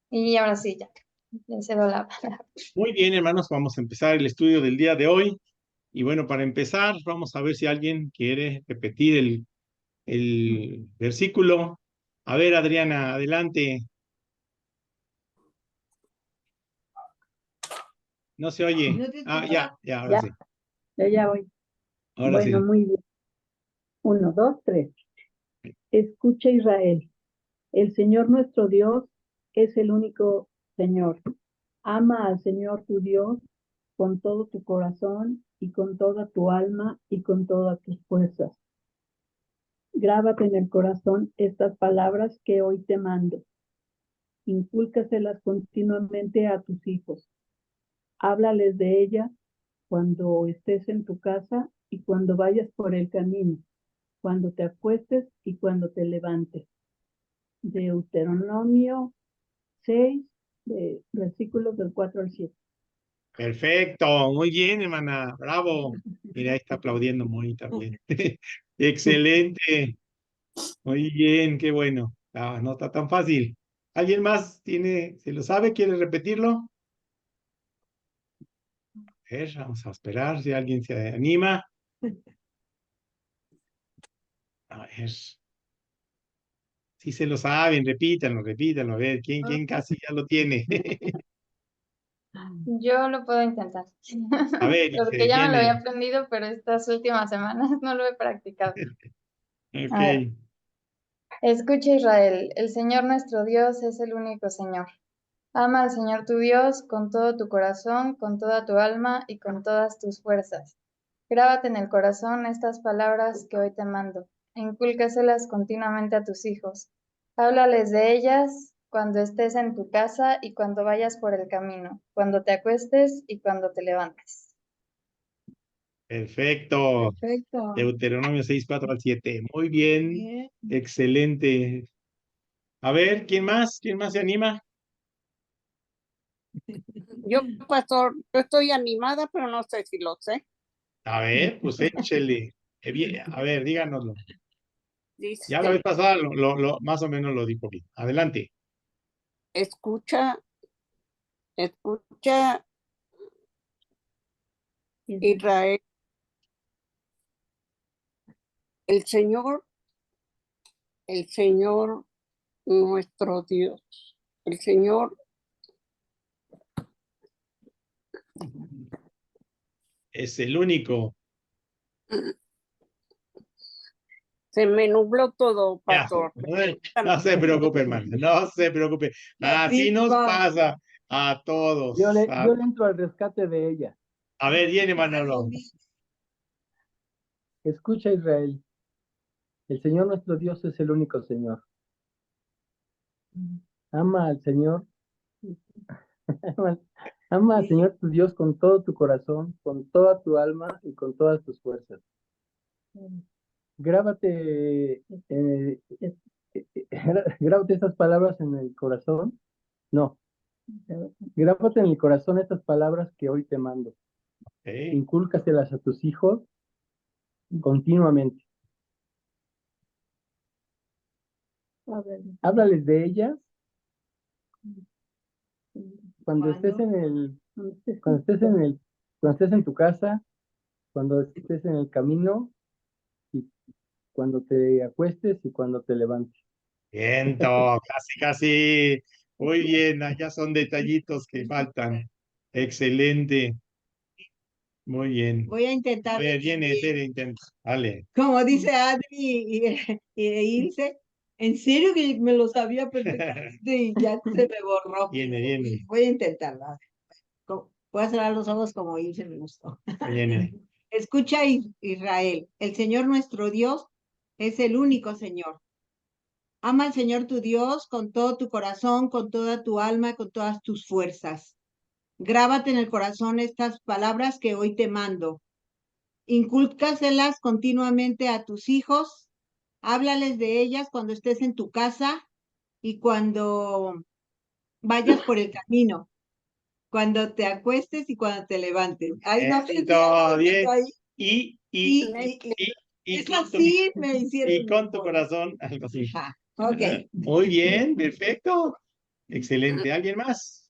Y ahora sí, ya. Le cedo la palabra. Muy bien, hermanos, vamos a empezar el estudio del día de hoy. Y bueno, para empezar, vamos a ver si alguien quiere repetir el versículo. A ver, Adriana, adelante. No se oye. No te Ah, escuchaba. ya, ahora Ya, sí. ya voy. Ahora Bueno, sí. muy bien. 1, 2, 3. Escucha Israel. El Señor nuestro Dios es el único Señor. Ama al Señor tu Dios con todo tu corazón y con toda tu alma y con todas tus fuerzas. Grábate en el corazón estas palabras que hoy te mando. Incúlcaselas continuamente a tus hijos. Háblales de ellas cuando estés en tu casa y cuando vayas por el camino, cuando te acuestes y cuando te levantes. Deuteronomio 6, versículos del 4 al 7. Perfecto, muy bien, hermana. Bravo. Mira, ahí está aplaudiendo muy también. Excelente. Muy bien, qué bueno. Ah, no está tan fácil. ¿Alguien más se lo sabe? ¿Quiere repetirlo? A ver, vamos a esperar si alguien se anima. A ver. Si se lo saben, repítanlo. A ver, ¿quién casi ya lo tiene? Yo lo puedo intentar. A ver, Porque dice, ya me lo había viene. aprendido, pero estas últimas semanas no lo he practicado. A ver. Ok. Escucha Israel, el Señor nuestro Dios es el único Señor. Ama al Señor tu Dios con todo tu corazón, con toda tu alma y con todas tus fuerzas. Grábate en el corazón estas palabras que hoy te mando. E incúlcaselas continuamente a tus hijos. Háblales de ellas cuando estés en tu casa y cuando vayas por el camino, cuando te acuestes y cuando te levantes. Perfecto. Perfecto. Deuteronomio 6, 4 al 7. Muy bien. Bien. Excelente. A ver, ¿quién más? ¿Quién más se anima? Yo, pastor, yo estoy animada, pero no sé si lo sé. A ver, pues échele. A ver, díganoslo. Ya la vez Dice, pasada más o menos lo dijo bien. Adelante. escucha Israel, el Señor nuestro Dios, el Señor Es el único. se me nubló todo, Ya, pastor. no se preocupe, hermano, no se preocupe. Así nos pasa a todos. Yo le entro al rescate de ella. A ver, viene Manolo. Escucha Israel. El Señor nuestro Dios es el único Señor. Ama al Señor. Ama al Señor tu Dios con todo tu corazón, con toda tu alma y con todas tus fuerzas. Grábate, grábate estas palabras en el corazón. No, grábate en el corazón estas palabras que hoy te mando. Okay. Incúlcaselas a tus hijos continuamente. Háblales de ellas cuando estés en tu casa, cuando estés en el camino y cuando te acuestes y cuando te levantes. Viento, casi. Muy bien, ya son detallitos que faltan. Excelente. Muy bien. Voy a A intentar. ver, viene, Tere, intenta. Vale. Como dice Adri y Ilse, en serio que me lo sabía perfectamente y ya se me borró. Viene. Voy a intentarlo. Voy a cerrar los ojos como Ilse me gustó. Viene. Escucha Israel, el Señor nuestro Dios es el único Señor. Ama al Señor tu Dios con todo tu corazón, con toda tu alma, con todas tus fuerzas. Grábate en el corazón estas palabras que hoy te mando. Incúlcaselas continuamente a tus hijos. Háblales de ellas cuando estés en tu casa y cuando vayas por el camino, cuando te acuestes y cuando te levantes. Ay, no sé Todo bien. ahí. Y Es con así, me hicieron. y con tu corazón, algo así. Ok. Muy bien, perfecto. Excelente. ¿Alguien más?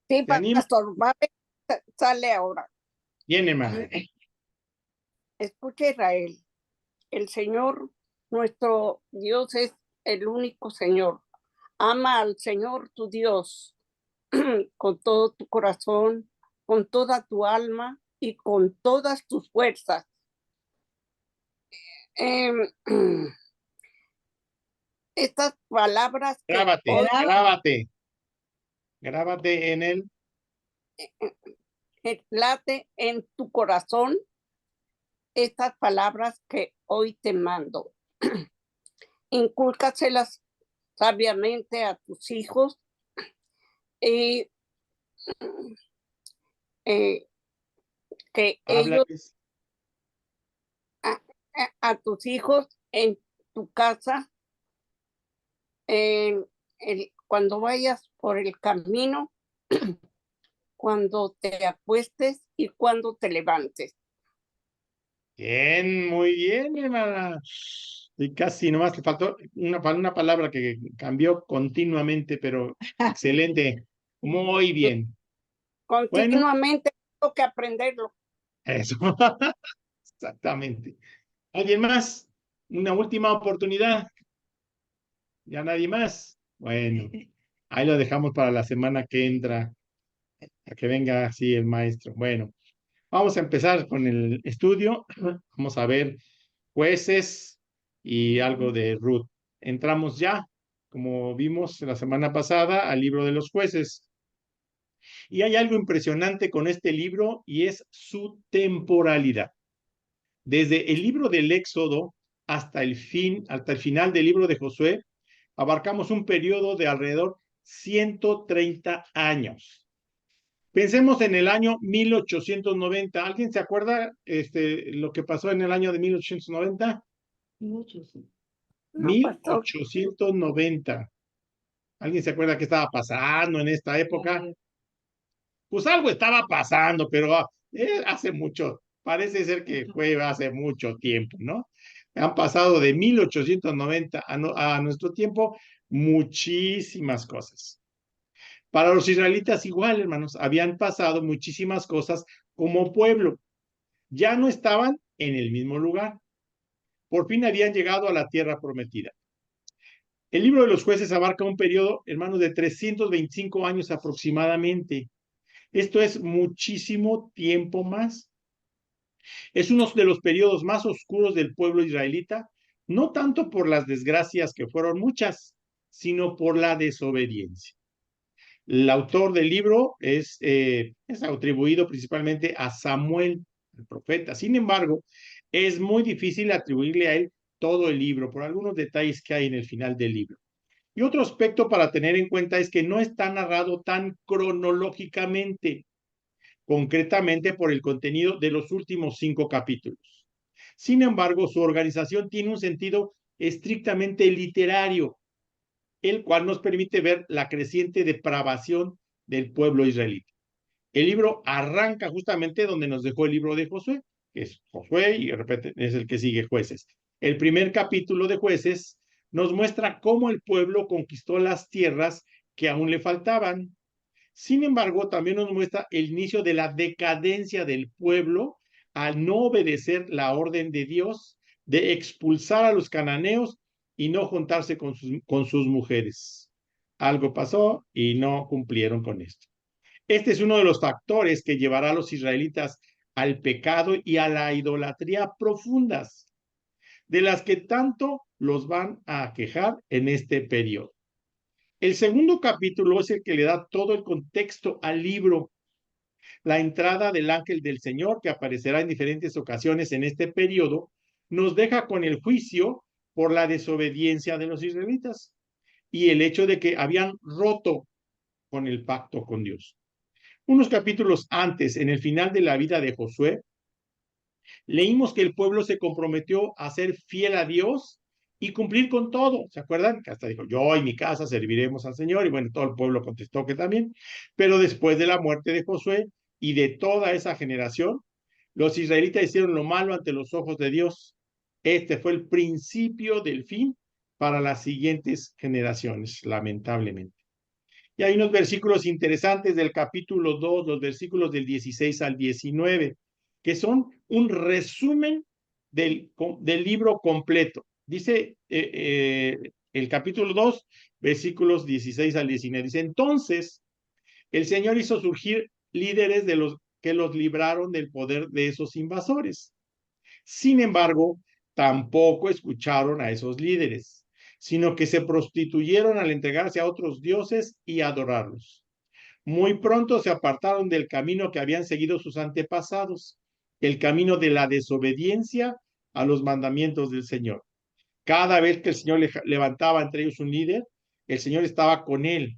Sí, ¿Te anima? pastor, va a ver, sale ahora. Bien, A hermano. ver, Escucha, Israel, el Señor, nuestro Dios, es el único Señor. Ama al Señor tu Dios con todo tu corazón, con toda tu alma y con todas tus fuerzas. Em, Estas palabras que Grábate, hoy grábate. Grábate en el... late en tu corazón, estas palabras que hoy te mando. Incúlcaselas sabiamente a tus hijos y eh, que ellos, Háblales. a tus hijos en tu casa, cuando vayas por el camino, cuando te acuestes y cuando te levantes. Bien, muy bien, hermana. Y casi nomás te faltó una palabra que cambió continuamente, pero excelente. Muy bien. Bueno, Continuamente tengo que aprenderlo. eso. Exactamente. ¿Alguien más? Una última oportunidad. ¿Ya nadie más? Bueno, ahí lo dejamos para la semana que entra, a que venga así el maestro. Bueno, vamos a empezar con el estudio. Vamos a ver jueces y algo de Ruth. Entramos ya, como vimos la semana pasada, al libro de los jueces. Y hay algo impresionante con este libro y es su temporalidad. Desde el libro del Éxodo hasta el final del libro de Josué, abarcamos un periodo de alrededor 130 años. Pensemos en el año 1890. ¿Alguien se acuerda lo que pasó en el año de 1890? muchos. No, pastor. 1890. ¿Alguien se acuerda qué estaba pasando en esta época? Pues algo estaba pasando, pero hace mucho, parece ser que fue hace mucho tiempo, ¿no? Han pasado de 1890 a nuestro tiempo muchísimas cosas. Para los israelitas igual, hermanos, habían pasado muchísimas cosas como pueblo. Ya no estaban en el mismo lugar. Por fin habían llegado a la tierra prometida. El libro de los jueces abarca un periodo, hermanos, de 325 años aproximadamente. Esto es muchísimo tiempo más. Es uno de los periodos más oscuros del pueblo israelita, no tanto por las desgracias que fueron muchas, sino por la desobediencia. El autor del libro es atribuido principalmente a Samuel, el profeta. Sin embargo, es muy difícil atribuirle a él todo el libro por algunos detalles que hay en el final del libro. Y otro aspecto para tener en cuenta es que no está narrado tan cronológicamente, concretamente por el contenido de los últimos 5 capítulos. Sin embargo, su organización tiene un sentido estrictamente literario, el cual nos permite ver la creciente depravación del pueblo israelita. El libro arranca justamente donde nos dejó el libro de Josué, que es Josué y de repente es el que sigue Jueces. El primer capítulo de Jueces nos muestra cómo el pueblo conquistó las tierras que aún le faltaban. Sin embargo, también nos muestra el inicio de la decadencia del pueblo al no obedecer la orden de Dios de expulsar a los cananeos y no juntarse con sus mujeres. Algo pasó y no cumplieron con esto. Este es uno de los factores que llevará a los israelitas al pecado y a la idolatría profundas, de las que tanto los van a quejar en este periodo. El segundo capítulo es el que le da todo el contexto al libro. La entrada del ángel del Señor, que aparecerá en diferentes ocasiones en este periodo, nos deja con el juicio por la desobediencia de los israelitas y el hecho de que habían roto con el pacto con Dios. Unos capítulos antes, en el final de la vida de Josué, leímos que el pueblo se comprometió a ser fiel a Dios y cumplir con todo. ¿Se acuerdan? Que hasta dijo, yo y mi casa serviremos al Señor. Y bueno, todo el pueblo contestó que también. Pero después de la muerte de Josué y de toda esa generación, los israelitas hicieron lo malo ante los ojos de Dios. Este fue el principio del fin para las siguientes generaciones, lamentablemente. Y hay unos versículos interesantes del capítulo 2, los versículos del 16 al 19, que son un resumen del libro completo. Dice el capítulo 2, versículos 16 al 19. Dice, entonces el Señor hizo surgir líderes de los que los libraron del poder de esos invasores. Sin embargo, tampoco escucharon a esos líderes, sino que se prostituyeron al entregarse a otros dioses y adorarlos. Muy pronto se apartaron del camino que habían seguido sus antepasados, el camino de la desobediencia a los mandamientos del Señor. Cada vez que el Señor levantaba entre ellos un líder, el Señor estaba con él.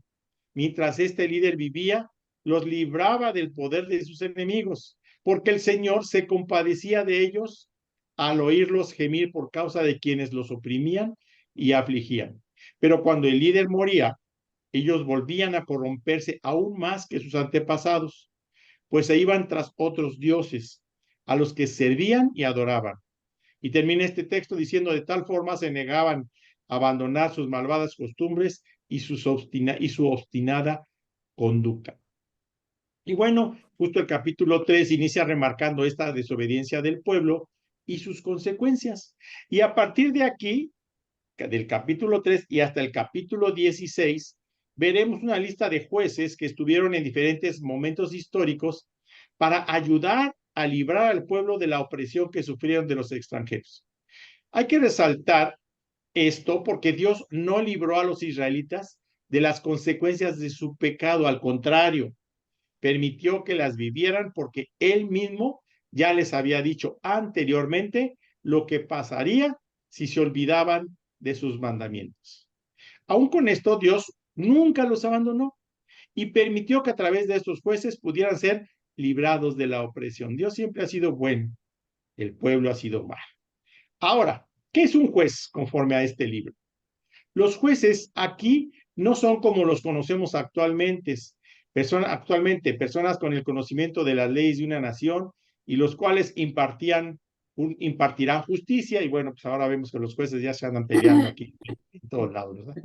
Mientras este líder vivía, los libraba del poder de sus enemigos, porque el Señor se compadecía de ellos al oírlos gemir por causa de quienes los oprimían y afligían. Pero cuando el líder moría, ellos volvían a corromperse aún más que sus antepasados, pues se iban tras otros dioses, a los que servían y adoraban. Y termina este texto diciendo, de tal forma se negaban a abandonar sus malvadas costumbres y su obstinada conducta. Y bueno, justo el capítulo 3 inicia remarcando esta desobediencia del pueblo y sus consecuencias. Y a partir de aquí, del capítulo 3 y hasta el capítulo 16, veremos una lista de jueces que estuvieron en diferentes momentos históricos para ayudar a librar al pueblo de la opresión que sufrieron de los extranjeros. Hay que resaltar esto porque Dios no libró a los israelitas de las consecuencias de su pecado, al contrario, permitió que las vivieran porque Él mismo ya les había dicho anteriormente lo que pasaría si se olvidaban de sus mandamientos. Aún con esto, Dios nunca los abandonó y permitió que a través de estos jueces pudieran ser librados de la opresión. Dios siempre ha sido bueno, el pueblo ha sido malo. Ahora, ¿qué es un juez conforme a este libro? Los jueces aquí no son como los conocemos actualmente, personas con el conocimiento de las leyes de una nación y los cuales impartirán justicia, y bueno, pues ahora vemos que los jueces ya se andan peleando aquí en todos lados, ¿verdad?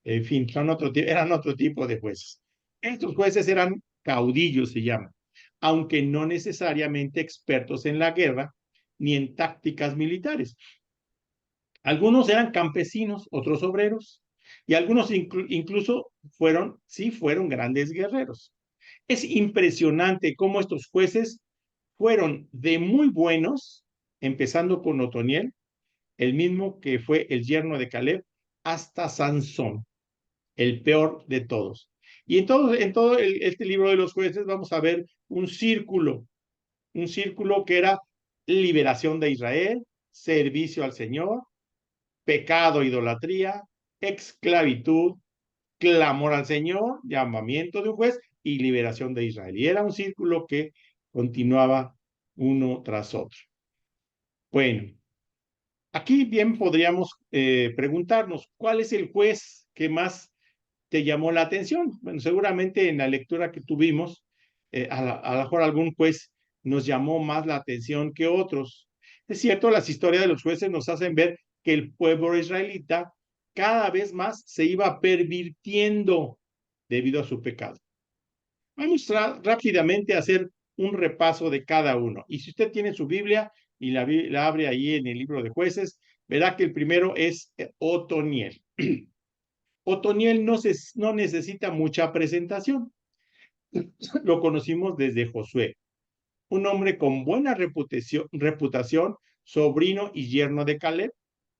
En fin, eran otro tipo de jueces. Estos jueces eran caudillos, se llaman, aunque no necesariamente expertos en la guerra ni en tácticas militares. Algunos eran campesinos, otros obreros, y algunos incluso fueron grandes guerreros. Es impresionante cómo estos jueces fueron de muy buenos, empezando con Otoniel, el mismo que fue el yerno de Caleb, hasta Sansón, el peor de todos. Y en todo este libro de los jueces vamos a ver un círculo que era liberación de Israel, servicio al Señor, pecado, idolatría, esclavitud, clamor al Señor, llamamiento de un juez y liberación de Israel. Y era un círculo que continuaba uno tras otro. Bueno, aquí bien podríamos preguntarnos, ¿cuál es el juez que más te llamó la atención? Bueno, seguramente en la lectura que tuvimos, a lo mejor algún juez nos llamó más la atención que otros. Es cierto, las historias de los jueces nos hacen ver que el pueblo israelita cada vez más se iba pervirtiendo debido a su pecado. Vamos rápidamente a hacer un repaso de cada uno. Y si usted tiene su Biblia y la abre ahí en el libro de jueces, verá que el primero es Otoniel. Otoniel no necesita mucha presentación. Lo conocimos desde Josué, un hombre con buena reputación, sobrino y yerno de Caleb,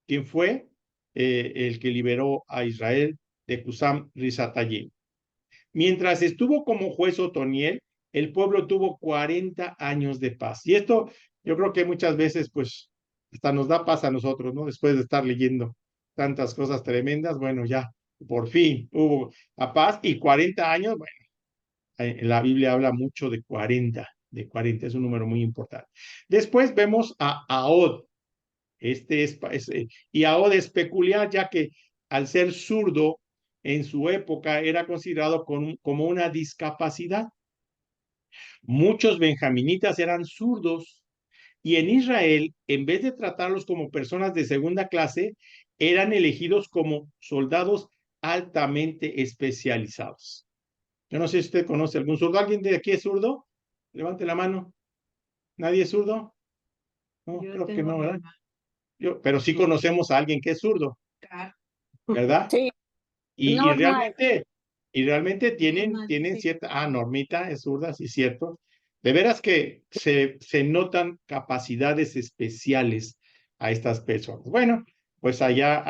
quien fue el que liberó a Israel de Cusam Risatayim. Mientras estuvo como juez Otoniel, el pueblo tuvo 40 años de paz. Y esto yo creo que muchas veces pues hasta nos da paz a nosotros, ¿no? Después de estar leyendo tantas cosas tremendas, bueno, ya por fin hubo la paz y 40 años, bueno, en la Biblia habla mucho de 40, es un número muy importante. Después vemos a Ahod. Y Ahod es peculiar ya que al ser zurdo, en su época era considerado como una discapacidad. Muchos benjaminitas eran zurdos y en Israel, en vez de tratarlos como personas de segunda clase, eran elegidos como soldados altamente especializados. Yo no sé si usted conoce algún zurdo. ¿Alguien de aquí es zurdo? Levante la mano. ¿Nadie es zurdo? No, Yo creo que tengo no, mi ¿verdad? hermano. Pero sí conocemos a alguien que es zurdo, Claro. ¿verdad? Sí, Y Norma, realmente Norma tienen dice, cierta, Normita es zurda, sí, cierto. De veras que se notan capacidades especiales a estas personas. Bueno, pues allá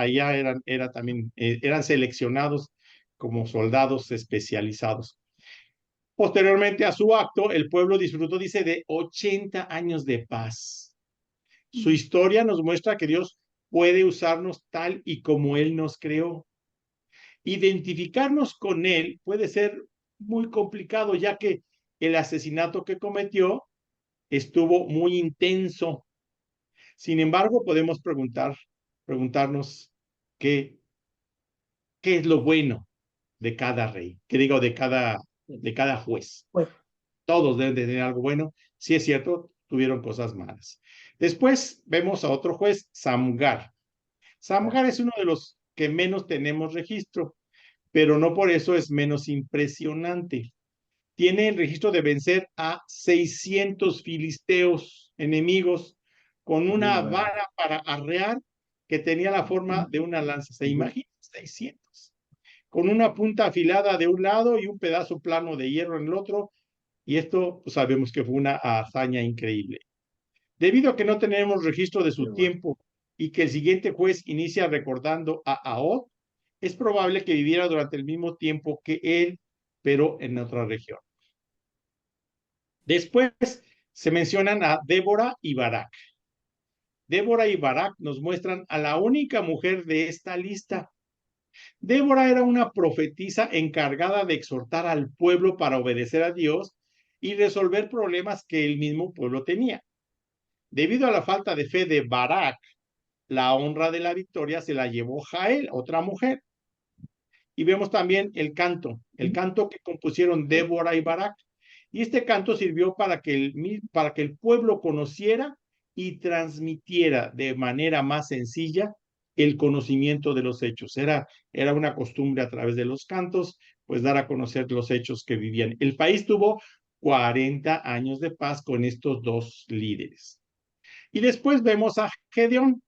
también, eran seleccionados como soldados especializados. Posteriormente a su acto, el pueblo disfrutó, dice, de 80 años de paz. Su historia nos muestra que Dios puede usarnos tal y como Él nos creó. Identificarnos con Él puede ser muy complicado, ya que el asesinato que cometió estuvo muy intenso. Sin embargo, podemos preguntarnos qué, qué es lo bueno de cada rey, que digo, de cada juez. Pues, Todos deben de tener algo bueno. Sí es cierto, tuvieron cosas malas. Después vemos a otro juez, Samgar. Samgar es uno de los que menos tenemos registro, pero no por eso es menos impresionante. Tiene el registro de vencer a 600 filisteos enemigos con una vara para arrear que tenía la forma de una lanza. ¿Se imaginan? 600. Con una punta afilada de un lado y un pedazo plano de hierro en el otro. Y esto pues, sabemos que fue una hazaña increíble. Debido a que no tenemos registro de su tiempo y que el siguiente juez inicia recordando a Ahod, es probable que viviera durante el mismo tiempo que él, pero en otra región. Después se mencionan a Débora y Barak. Débora y Barak nos muestran a la única mujer de esta lista. Débora era una profetisa encargada de exhortar al pueblo para obedecer a Dios y resolver problemas que el mismo pueblo tenía. Debido a la falta de fe de Barak, la honra de la victoria se la llevó Jael, otra mujer. Y vemos también el canto que compusieron Débora y Barak. Y este canto sirvió para que el pueblo conociera y transmitiera de manera más sencilla el conocimiento de los hechos. Era una costumbre a través de los cantos, pues dar a conocer los hechos que vivían. El país tuvo 40 años de paz con estos dos líderes. Y después vemos a Gedeón.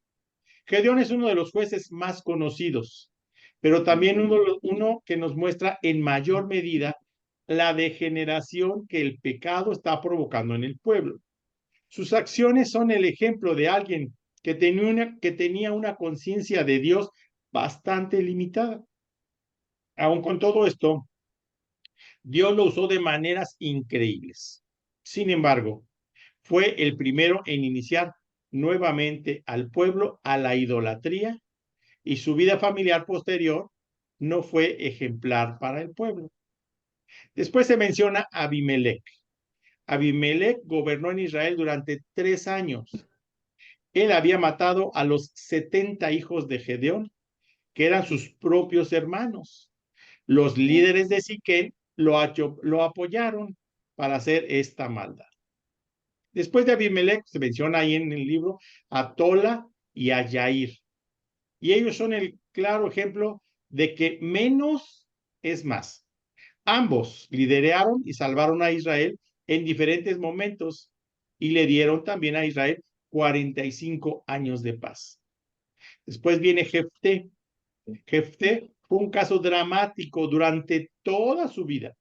Gedeón es uno de los jueces más conocidos, pero también uno que nos muestra en mayor medida la degeneración que el pecado está provocando en el pueblo. Sus acciones son el ejemplo de alguien que tenía una conciencia de Dios bastante limitada. Aun con todo esto, Dios lo usó de maneras increíbles. Sin embargo, fue el primero en iniciar nuevamente al pueblo a la idolatría y su vida familiar posterior no fue ejemplar para el pueblo. Después se menciona a Abimelech. Abimelech gobernó en Israel durante 3 años. Él había matado a los 70 hijos de Gedeón, que eran sus propios hermanos. Los líderes de Siquem lo apoyaron para hacer esta maldad. Después de Abimelech, se menciona ahí en el libro a Tola y a Yair. Y ellos son el claro ejemplo de que menos es más. Ambos lideraron y salvaron a Israel en diferentes momentos y le dieron también a Israel 45 años de paz. Después viene Jefté. Jefté fue un caso dramático durante toda su vida,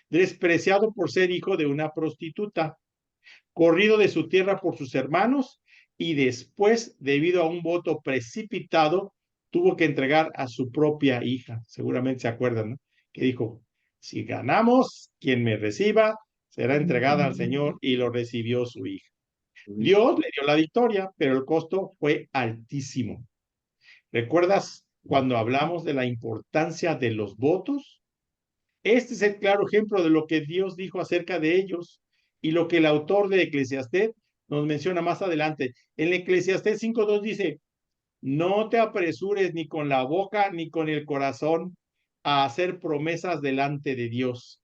despreciado por ser hijo de una prostituta, corrido de su tierra por sus hermanos y después, debido a un voto precipitado, tuvo que entregar a su propia hija. Seguramente se acuerdan, ¿no? Que dijo, si ganamos, quien me reciba será entregada al Señor, y lo recibió su hija. Dios le dio la victoria, pero el costo fue altísimo. ¿Recuerdas cuando hablamos de la importancia de los votos? Este es el claro ejemplo de lo que Dios dijo acerca de ellos y lo que el autor de Eclesiastés nos menciona más adelante. En Eclesiastés 5:2 dice, no te apresures ni con la boca ni con el corazón a hacer promesas delante de Dios.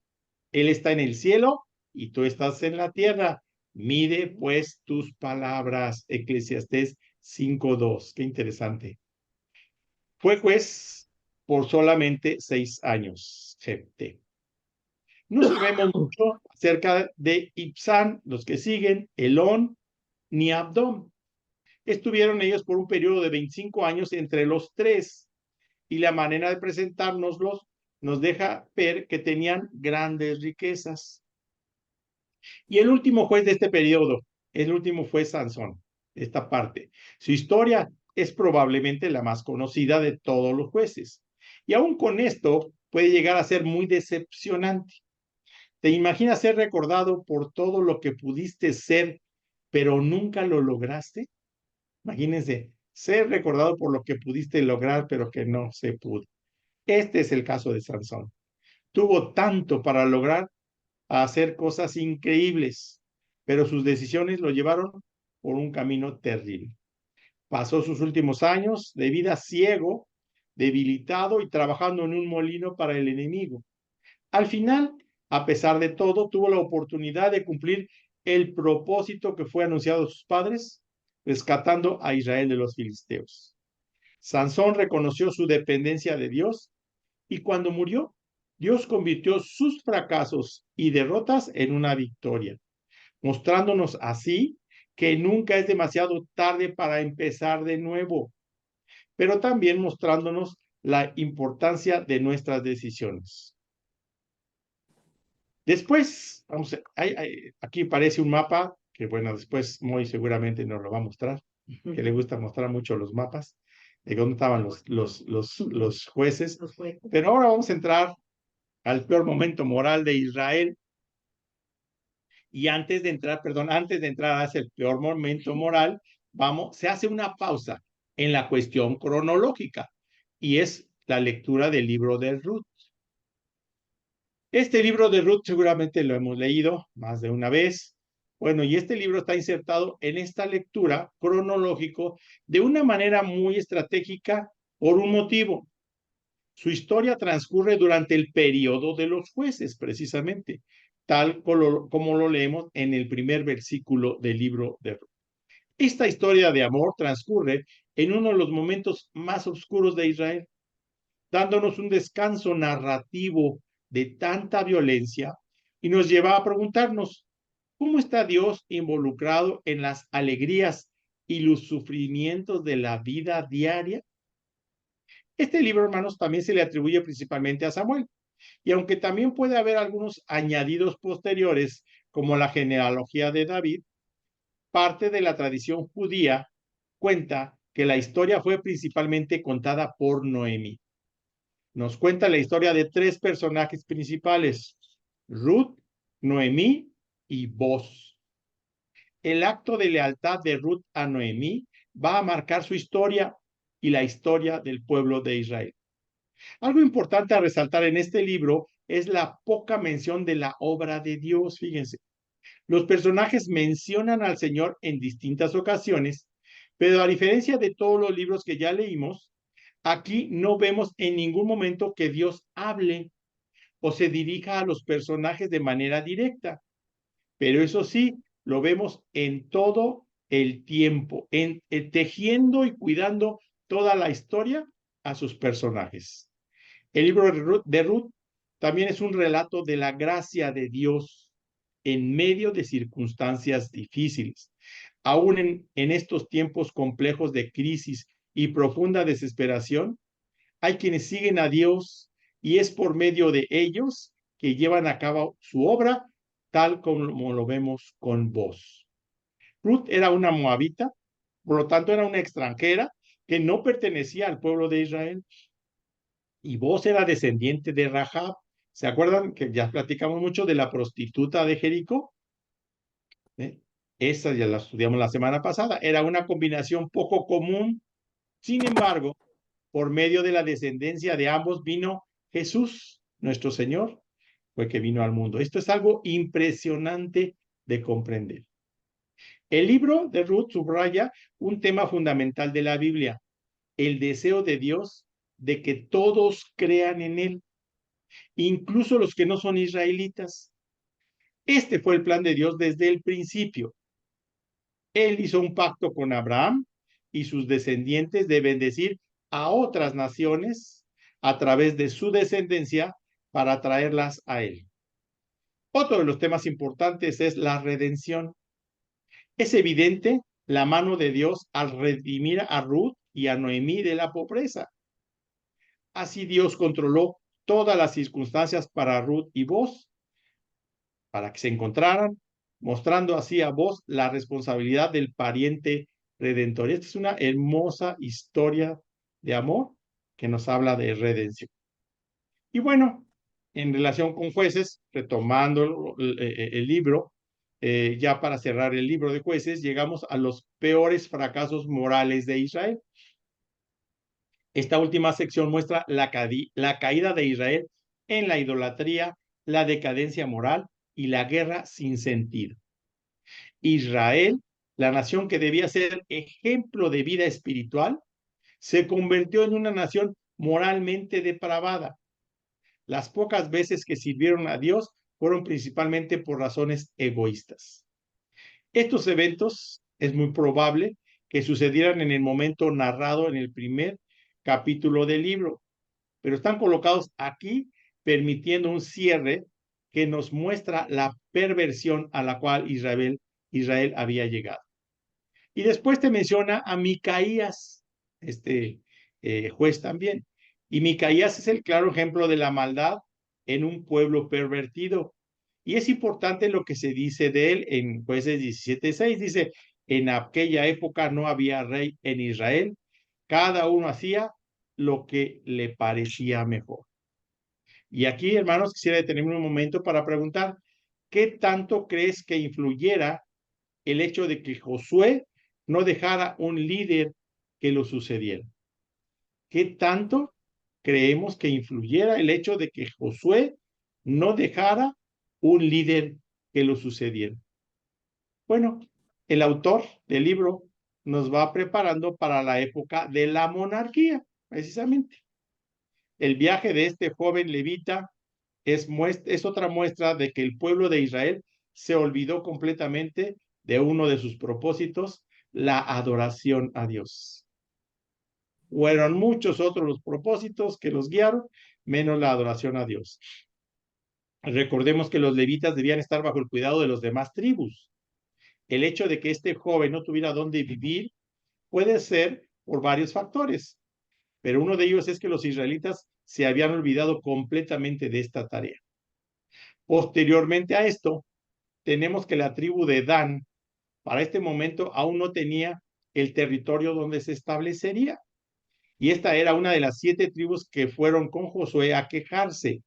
Él está en el cielo y tú estás en la tierra. Mide pues tus palabras. Eclesiastés 5:2. Qué interesante. Fue juez por solamente 6 años, Jefté. No sabemos mucho acerca de Ibzán, los que siguen, Elón, ni Abdón. Estuvieron ellos por un periodo de 25 años entre los tres, y la manera de presentárnoslos nos deja ver que tenían grandes riquezas. Y el último juez de este periodo, el último fue Sansón, esta parte. Su historia es probablemente la más conocida de todos los jueces. Y aún con esto puede llegar a ser muy decepcionante. ¿Te imaginas ser recordado por todo lo que pudiste ser, pero nunca lo lograste? Imagínense, ser recordado por lo que pudiste lograr, pero que no se pudo. Este es el caso de Sansón. Tuvo tanto para lograr hacer cosas increíbles, pero sus decisiones lo llevaron por un camino terrible. Pasó sus últimos años de vida ciego, debilitado y trabajando en un molino para el enemigo. Al final, a pesar de todo, tuvo la oportunidad de cumplir el propósito que fue anunciado a sus padres, rescatando a Israel de los filisteos. Sansón reconoció su dependencia de Dios y cuando murió, Dios convirtió sus fracasos y derrotas en una victoria, mostrándonos así que nunca es demasiado tarde para empezar de nuevo, pero también mostrándonos la importancia de nuestras decisiones. Después, aquí aparece un mapa que, bueno, después muy seguramente nos lo va a mostrar, que le gusta mostrar mucho los mapas, de dónde estaban los jueces. Pero ahora vamos a entrar al peor momento moral de Israel. Y antes de entrar hacia el peor momento moral, se hace una pausa en la cuestión cronológica, y es la lectura del libro de Ruth. Este libro de Ruth seguramente lo hemos leído más de una vez. Bueno, y este libro está insertado en esta lectura cronológico de una manera muy estratégica por un motivo. Su historia transcurre durante el periodo de los jueces, precisamente, tal como lo leemos en el primer versículo del libro de Ruth. Esta historia de amor transcurre en uno de los momentos más oscuros de Israel, dándonos un descanso narrativo de tanta violencia y nos lleva a preguntarnos, ¿cómo está Dios involucrado en las alegrías y los sufrimientos de la vida diaria? Este libro, hermanos, también se le atribuye principalmente a Samuel, y aunque también puede haber algunos añadidos posteriores, como la genealogía de David, parte de la tradición judía cuenta que la historia fue principalmente contada por Noemí. Nos cuenta la historia de tres personajes principales: Ruth, Noemí y Boz. El acto de lealtad de Ruth a Noemí va a marcar su historia y la historia del pueblo de Israel. Algo importante a resaltar en este libro es la poca mención de la obra de Dios. Fíjense, los personajes mencionan al Señor en distintas ocasiones, pero a diferencia de todos los libros que ya leímos, aquí no vemos en ningún momento que Dios hable o se dirija a los personajes de manera directa. Pero eso sí, lo vemos en todo el tiempo, tejiendo y cuidando toda la historia a sus personajes. El libro de Ruth también es un relato de la gracia de Dios en medio de circunstancias difíciles. Aún en estos tiempos complejos de crisis y profunda desesperación, hay quienes siguen a Dios y es por medio de ellos que llevan a cabo su obra, tal como lo vemos con Boz. Ruth era una moabita, por lo tanto era una extranjera que no pertenecía al pueblo de Israel. Y Boz era descendiente de Rahab. ¿Se acuerdan que ya platicamos mucho de la prostituta de Jericó? Esa ya la estudiamos la semana pasada. Era una combinación poco común. Sin embargo, por medio de la descendencia de ambos vino Jesús, nuestro Señor, fue que vino al mundo. Esto es algo impresionante de comprender. El libro de Ruth subraya un tema fundamental de la Biblia: el deseo de Dios de que todos crean en Él, incluso los que no son israelitas. Este fue el plan de Dios desde el principio. Él hizo un pacto con Abraham y sus descendientes de bendecir a otras naciones a través de su descendencia para traerlas a Él. Otro de los temas importantes es la redención. Es evidente la mano de Dios al redimir a Ruth y a Noemí de la pobreza. Así Dios controló todas las circunstancias para Ruth y Boaz, para que se encontraran, mostrando así a Boaz la responsabilidad del pariente redentor. Esta es una hermosa historia de amor que nos habla de redención. Y bueno, en relación con Jueces, retomando el libro, ya para cerrar el libro de Jueces, llegamos a los peores fracasos morales de Israel. Esta última sección muestra la caída de Israel en la idolatría, la decadencia moral y la guerra sin sentido. Israel, la nación que debía ser ejemplo de vida espiritual, se convirtió en una nación moralmente depravada. Las pocas veces que sirvieron a Dios fueron principalmente por razones egoístas. Estos eventos es muy probable que sucedieran en el momento narrado en el primer capítulo del libro, pero están colocados aquí permitiendo un cierre que nos muestra la perversión a la cual Israel había llegado. Y después te menciona a Micaías, juez también. Y Micaías es el claro ejemplo de la maldad en un pueblo pervertido. Y es importante lo que se dice de él en Jueces 17:6. Dice, en aquella época no había rey en Israel, cada uno hacía lo que le parecía mejor. Y aquí, hermanos, quisiera detenerme un momento para preguntar, ¿qué tanto crees que influyera el hecho de que Josué no dejara un líder que lo sucediera? ¿Qué tanto creemos que influyera el hecho de que Josué no dejara un líder que lo sucediera? Bueno, el autor del libro nos va preparando para la época de la monarquía, precisamente. El viaje de este joven levita es otra muestra de que el pueblo de Israel se olvidó completamente de uno de sus propósitos, la adoración a Dios. Fueron muchos otros los propósitos que los guiaron, menos la adoración a Dios. Recordemos que los levitas debían estar bajo el cuidado de los demás tribus. El hecho de que este joven no tuviera dónde vivir puede ser por varios factores, pero uno de ellos es que los israelitas se habían olvidado completamente de esta tarea. Posteriormente a esto, tenemos que la tribu de Dan, para este momento, aún no tenía el territorio donde se establecería. Y esta era una de las 7 tribus que fueron con Josué a quejarse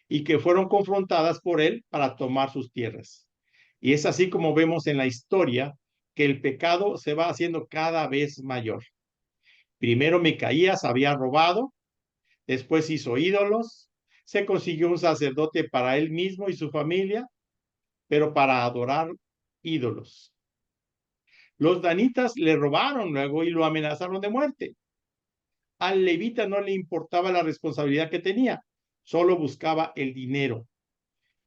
y que fueron confrontadas por él para tomar sus tierras. Y es así como vemos en la historia que el pecado se va haciendo cada vez mayor. Primero Micaías había robado, después hizo ídolos, se consiguió un sacerdote para él mismo y su familia, pero para adorar ídolos. Los danitas le robaron luego y lo amenazaron de muerte. Al levita no le importaba la responsabilidad que tenía, solo buscaba el dinero.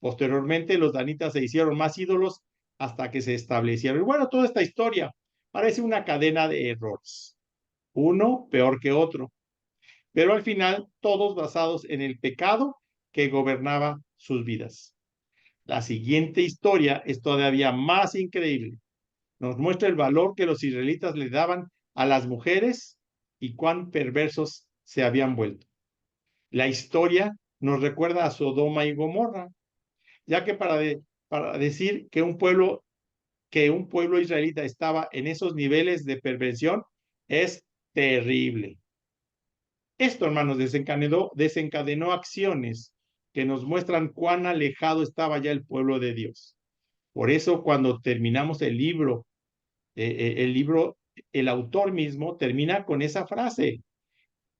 Posteriormente, los danitas se hicieron más ídolos hasta que se establecieron. Y bueno, toda esta historia parece una cadena de errores, uno peor que otro, pero al final todos basados en el pecado que gobernaba sus vidas. La siguiente historia es todavía más increíble. Nos muestra el valor que los israelitas le daban a las mujeres y cuán perversos se habían vuelto. La historia nos recuerda a Sodoma y Gomorra, ya que para decir que un pueblo israelita estaba en esos niveles de perversión es terrible. Esto, hermanos, desencadenó acciones que nos muestran cuán alejado estaba ya el pueblo de Dios. Por eso, cuando terminamos el libro, el autor mismo termina con esa frase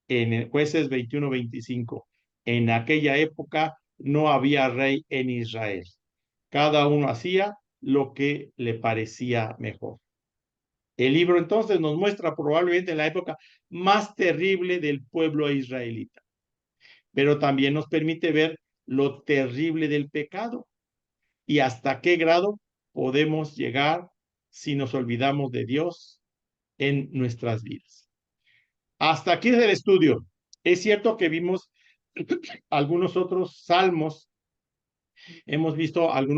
en el Jueces 21-25. En aquella época no había rey en Israel. Cada uno hacía lo que le parecía mejor. El libro entonces nos muestra probablemente la época más terrible del pueblo israelita, pero también nos permite ver lo terrible del pecado y hasta qué grado podemos llegar si nos olvidamos de Dios en nuestras vidas. Hasta aquí es el estudio. Es cierto que vimos algunos otros salmos hemos visto algunos